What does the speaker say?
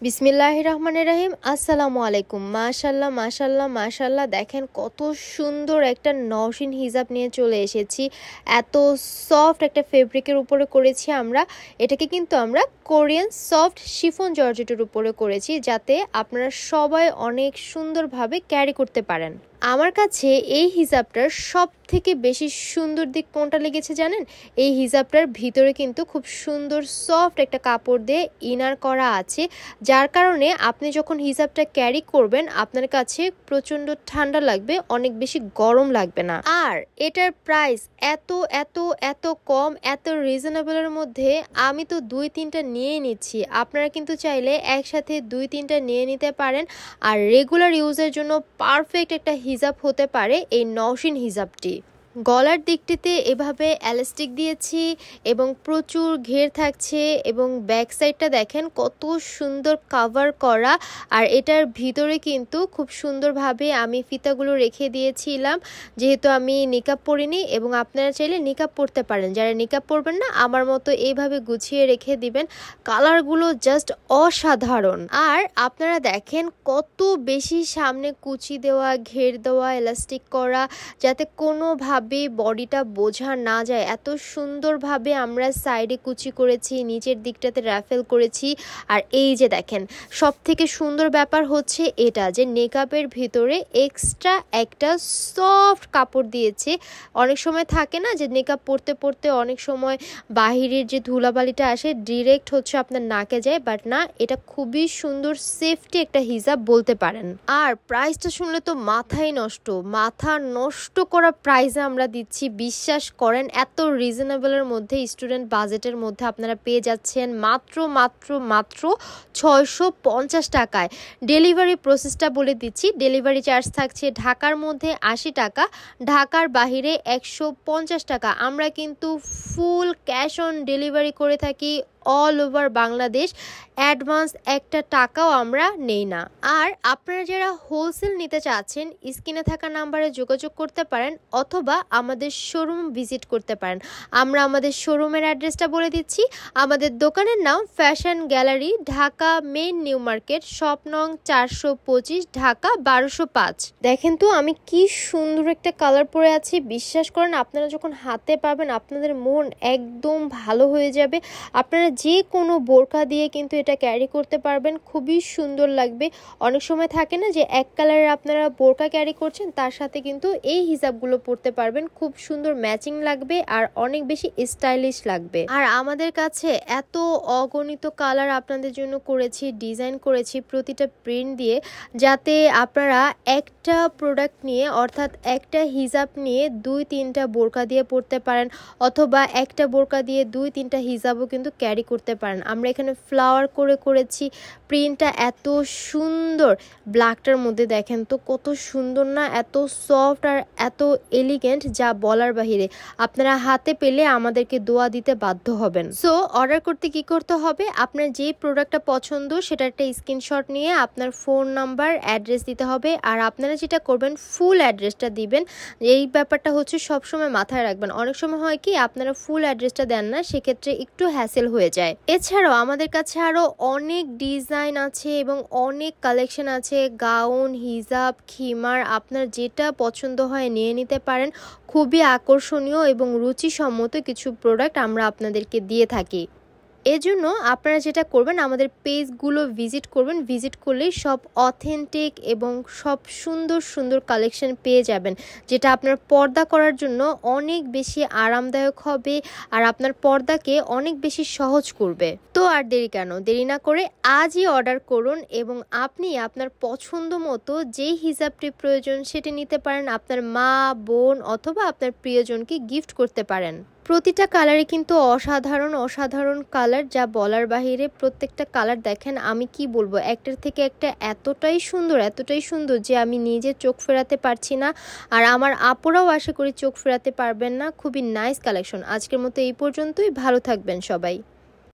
বিসমিল্লাহির রহমানির রহিম। আসসালামু আলাইকুম। মাশাল্লাহ মাশাল্লাহ মাশাল্লাহ, দেখেন কত সুন্দর একটা নওশিন হিজাব নিয়ে চলে এসেছি। এত সফট একটা ফেব্রিকের উপরে করেছি আমরা। এটাকে কিন্তু আমরা কোরিয়ান সফট শিফন জর্জেটের উপরে করেছি, যাতে আপনারা সবাই অনেক সুন্দরভাবে ক্যারি করতে পারেন। আমার কাছে এই হিজাবটার সব থেকে বেশি সুন্দর দিক কোনটা লেগেছে জানেন? এই হিজাবটার ভিতরে কিন্তু খুব সুন্দর সফট একটা কাপড় দিয়ে ইনার করা আছে, যার কারণে আপনি যখন হিজাবটা ক্যারি করবেন আপনার কাছে প্রচণ্ড ঠান্ডা লাগবে, অনেক বেশি গরম লাগবে না। আর এটার প্রাইস এত এত এত কম, এত রিজনেবলের মধ্যে আমি তো 2-3টা নিয়ে নিচ্ছি। আপনারা কিন্তু চাইলে একসাথে 2-3টা নিয়ে নিতে পারেন। আর রেগুলার ইউজের জন্য পারফেক্ট একটা হিজাব হতে পারে এই নওশিন হিজাবটি। গলার দিকটিতে এভাবে এলাস্টিক দিয়েছি এবং প্রচুর ঘের থাকছে, এবং ব্যাক সাইডটা দেখেন কত সুন্দর কাভার করা। আর এটার ভিতরে কিন্তু খুব সুন্দরভাবে আমি ফিতাগুলো রেখে দিয়েছিলাম, যেহেতু আমি নিকাব পরিনি। এবং আপনারা চাইলে নিকাব পরতে পারেন, যারা নিকাব পরবেন না আমার মতো এইভাবে গুছিয়ে রেখে দিবেন। কালারগুলো জাস্ট অসাধারণ। আর আপনারা দেখেন কত বেশি সামনে কুচি দেওয়া, ঘের দেওয়া, এলাস্টিক করা, যাতে কোনোভাবে বডিটা বোঝা না যায়। এত সুন্দরভাবে আমরা সাইডে কুচি করেছি, নিচের দিকটাতে রাফেল করেছি। আর এই যে দেখেন, সব থেকে সুন্দর ব্যাপার হচ্ছে এটা যে নেকাবের ভিতরে এক্সট্রা একটা সফট কাপড় দিয়েছে। অনেক সময় থাকে না যে নেকাব পরতে পরতে অনেক সময় বাহিরের যে ধুলাবালিটা আসে ডিরেক্ট হচ্ছে আপনার নাকে যায়, বাট না, এটা খুবই সুন্দর সেফটি একটা হিজাব বলতে পারেন। আর প্রাইসটা শুনলে তো মাথা নষ্ট করা প্রাইসে আমরা দিচ্ছি। বিশ্বাস করেন, এত রিজনেবলের মধ্যে, স্টুডেন্ট বাজেটের মধ্যে আপনারা পেয়ে যাচ্ছেন মাত্র মাত্র মাত্র 650 টাকায়। ডেলিভারি প্রসেসটা বলে দিচ্ছি। ডেলিভারি চার্জ থাকছে ঢাকার মধ্যে 80 টাকা, ঢাকার বাহিরে 150 টাকা। আমরা কিন্তু ফুল ক্যাশ অন ডেলিভারি করে থাকি অল ওভার বাংলাদেশ। অ্যাডভান্স একটা টাকাও আমরা নেই না। আর আপনারা যারা হোলসেল নিতে চাচ্ছেন স্ক্রিনে থাকা নাম্বারে যোগাযোগ করতে পারেন, অথবা আমাদের শোরুম ভিজিট করতে পারেন। আমরা আমাদের শোরুমের অ্যাড্রেসটা বলে দিচ্ছি। আমাদের দোকানের নাম fashion gallery, Dhaka main new market, shop নং 425, ঢাকা 1205। দেখেন তো আমি কি সুন্দর একটা কালার পরে আছি। বিশ্বাস করেন, আপনারা যখন হাতে পাবেন আপনাদের মন একদম ভালো হয়ে যাবে। আপনারা যে কোনো বোরকা দিয়ে কিন্তু এটা ক্যারি করতে পারবেন, খুবই সুন্দর লাগবে। অনেক সময় থাকে না যে এক কালারের আপনারা বোরকা ক্যারি করছেন, তার সাথে কিন্তু এই হিজাবগুলো পরতে পারবেন, খুব সুন্দর ম্যাচিং লাগবে আর অনেক বেশি স্টাইলিশ লাগবে। আর আমাদের কাছে এত অগণিত কালার আপনাদের জন্য করেছি, ডিজাইন করেছি প্রতিটা প্রিন্ট দিয়ে, যাতে আপনারা একটা প্রোডাক্ট নিয়ে, অর্থাৎ একটা হিজাব নিয়ে 2-3টা বোরকা দিয়ে পরতে পারেন, অথবা একটা বোরকা দিয়ে 2-3টা হিজাবও কিন্তু ক্যারি করতে পারেন। আমরা এখানে ফ্লাওয়ার করে করেছি। প্রিন্টটা এত সুন্দর, ব্ল্যাকটার মধ্যে দেখেন তো কত সুন্দর না, এত সফট আর এত এলিগেন্ট যা বলার বাহিরে। আপনারা হাতে পেলে আমাদেরকে দোয়া দিতে বাধ্য হবেন। সো অর্ডার করতে কি করতে হবে? আপনার যে প্রোডাক্টটা পছন্দ সেটা একটা স্ক্রিনশট নিয়ে আপনার ফোন নাম্বার, অ্যাড্রেস দিতে হবে। আর আপনারা যেটা করবেন, ফুল অ্যাড্রেসটা দিবেন। এই ব্যাপারটা হচ্ছে সবসময় মাথায় রাখবেন। অনেক সময় হয় কি আপনারা ফুল অ্যাড্রেসটা দেন না, সেক্ষেত্রে একটু হ্যাসেল হয়ে যায়। এছাড়াও আমাদের কাছে আরও অনেক ডিজাইন আছে এবং অনেক কালেকশন আছে, গাউন, হিজাব, খিমার, আপনার যেটা পছন্দ হয় নিয়ে নিতে পারেন। খুবই আকর্ষণীয় এবং রুচিসম্মত কিছু প্রোডাক্ট আমরা আপনাদেরকে দিয়ে থাকি। এজন্য আপনারা যেটা করবেন, আমাদের পেজগুলো ভিজিট করবেন। ভিজিট করলেই সব অথেন্টিক এবং সব সুন্দর সুন্দর কালেকশন পেয়ে যাবেন, যেটা আপনার পর্দা করার জন্য অনেক বেশি আরামদায়ক হবে আর আপনার পর্দাকে অনেক বেশি সহজ করবে। তো আর দেরি কেন? দেরি না করে আজই অর্ডার করুন এবং আপনি আপনার পছন্দ মতো যেই হিজাবটি প্রয়োজন সেটি নিতে পারেন। আপনার মা, বোন অথবা আপনার প্রিয়জনকে গিফট করতে পারেন। প্রতিটা কালারে কিন্তু অসাধারণ অসাধারণ কালার, যা বলার বাহিরে। প্রত্যেকটা কালার দেখেন, আমি কি বলবো, একটার থেকে একটা এতটাই সুন্দর যে আমি নিজে চোখ ফেরাতে পারছি না। আর আমার আপুরাও আশা করি চোখ ফেরাতে পারবেন না। খুবই নাইস কালেকশন। আজকের মতো এই পর্যন্তই। ভালো থাকবেন সবাই।